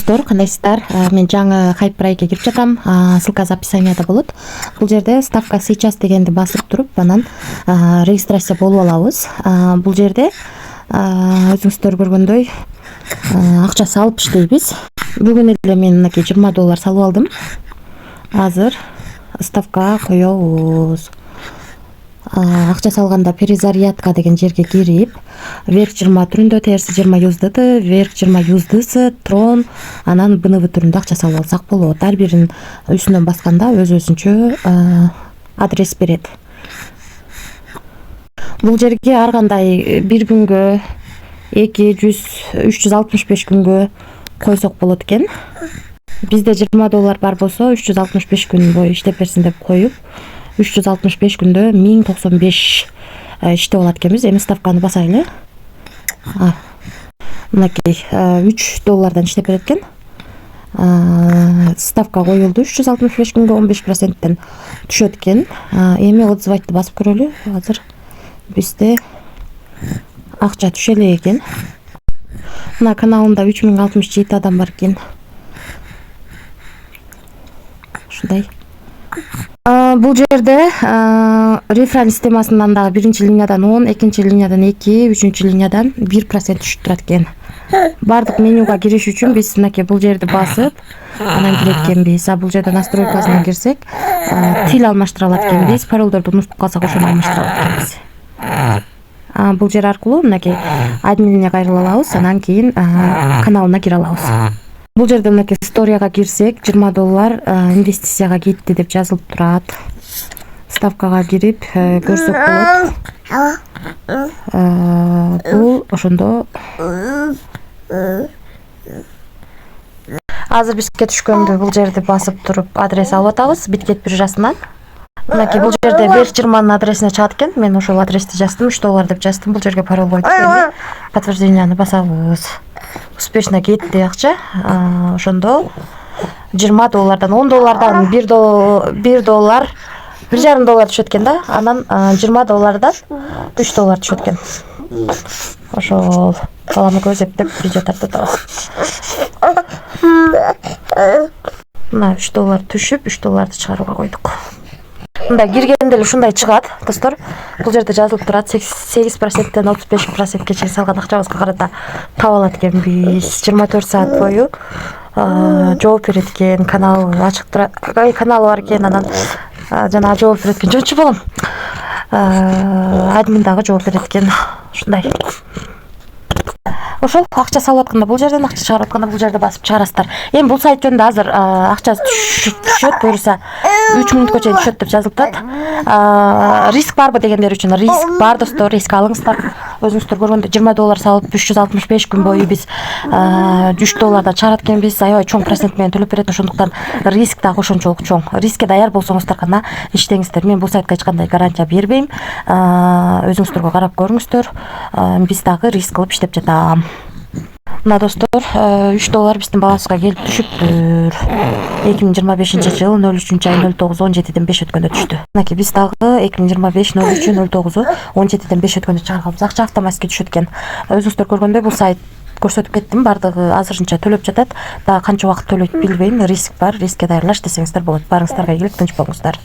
Достор, кандайсыздар? Мен жаңы Hyperike кирип жатам. Ссылка описанияда болот. Бул жерде ставка сейчас дегенди басып туруп, анан регистрация болуп алабыз. Бул жерде өзүңүздөр көргөндөй акча салып иштейбиз. Бүгүн эле мен мынакей $20 салып алдым. Азыр ставка коёбуз. Акча салганда перезарядка деген жерге кирип, вверх 20 түрүндө, терси 20 USDT, вверх 20 USDC, трон, анан БНВ түрүндө акча салып алсак болот. Ар бирин үстүнөн басканда өз-өзүнчө адрес берет. Бул жерге ар кандай 1 күнгө, 365 күнгө койсок болот экен. Бизде $20 бар болсо, 365 күн бою иштеп берсин деп коюп, 365 күндө 1095 иштеп алат экенбиз. Эми ставканы басайлы. Мынакей $3 иштеп берет экен. Ставка коюлду 365 күнгө 15%тен түшөт экен. Эми отзывайтты басып көрөлү. Азыр бизде акча түшө эле экен. Мына каналымда 3067 адам бар экен. Ушундай. Бул жерде реферал системасынан дагы биринчи линиядан 10, экинчи линиядан 2, үчүнчү линиядан 1% түшүп турат экен. Бардык менюга кириш үчүн биз мынакей бул жерди басып, анан кирет экенбиз. Бул жерде настройкасына кирсек, тил алмаштыра алат экенбиз. Паролдорду унутуп калсак ошону алмаштыра алат экенбиз. Бул жер аркылуу мынакей админине кайрыла алабыз, анан кийин каналына кире алабыз. Бул жерде мынакей историяга кирсек, $20 инвестицияга кетти деп жазылып турат. Ставкага кирип көрсөк болот. Бул ошондо азыр бизге түшкөндө бул жерди басып туруп адрес алып атабыз Биткет биржасынан. Мынакей бул жерде вверх 20-нын адресине чыгат экен. Мен ошол адрести жаздым, $3 деп жаздым. Бул жерге пароль коюп эми подтвержденияны басабыз. Успешно кетти акча. Ошондо $20-дан $10-дан $1.5 түшөт экен да. Анан $20-дан $3 түшөт экен. Ошол баланы көзөптөп видео тартып атабыз. Мына $3 түшүп, $3 чыгарууга койдук. Мында киргенде эле ушундай чыгат, достор. Бул жерде жазылып турат 8%тен 35%ке чейин салган акчабызга карата таап алат экенбиз. 24 саат бою жооп берет экен, канал ачык турат. Каналы бар экен, анан жана жооп берет экен. Жөнчү болгон. Админ дагы жооп берет экен. Ушундай. Ошол акча салып атканда бул жерден, акча чыгарып атканда бул жерде басып чыгарасыздар. Эми бул сайт жөнүндө азыр акча түшөт, буюрса 3 мүнөткө чейин түшөт деп жазылып турат. Риск барбы дегендер үчүн риск бар, достор, риск алыңыздар. Өзүңүздөр көргөндө $20 салып 365 күн бою биз $3 чыгарат экенбиз. Аябай чоң процент менен төлөп берет, ошондуктан риск дагы ошончолук чоң. Рискке даяр болсоңуздар гана иштеңиздер. Мен бул сайтка эч кандай гарантия бербейм. Өзүңүздөргө карап көрүңүздөр. Биз дагы риск кылып иштеп жатам. Мына достор, $3 биздин багыбызга келип түшүптүр. 2025-жылы 03-ай 09-17-ден 5 өткөндө түштү. Мынакей биз дагы 2025-03-09-17-ден 5 өткөндө чыгарганбыз. Акча автоматически түшөт экен. Өзүңүздөр көргөндөй бул сайт көрсөтүп кеттим, бардыгы азырынча төлөп жатат. Дагы канча убакыт төлөйт билбейм. Риск бар, рискке даярлаш десеңиздер болот. Барыңыздарга ийгилик, тынч болуңуздар.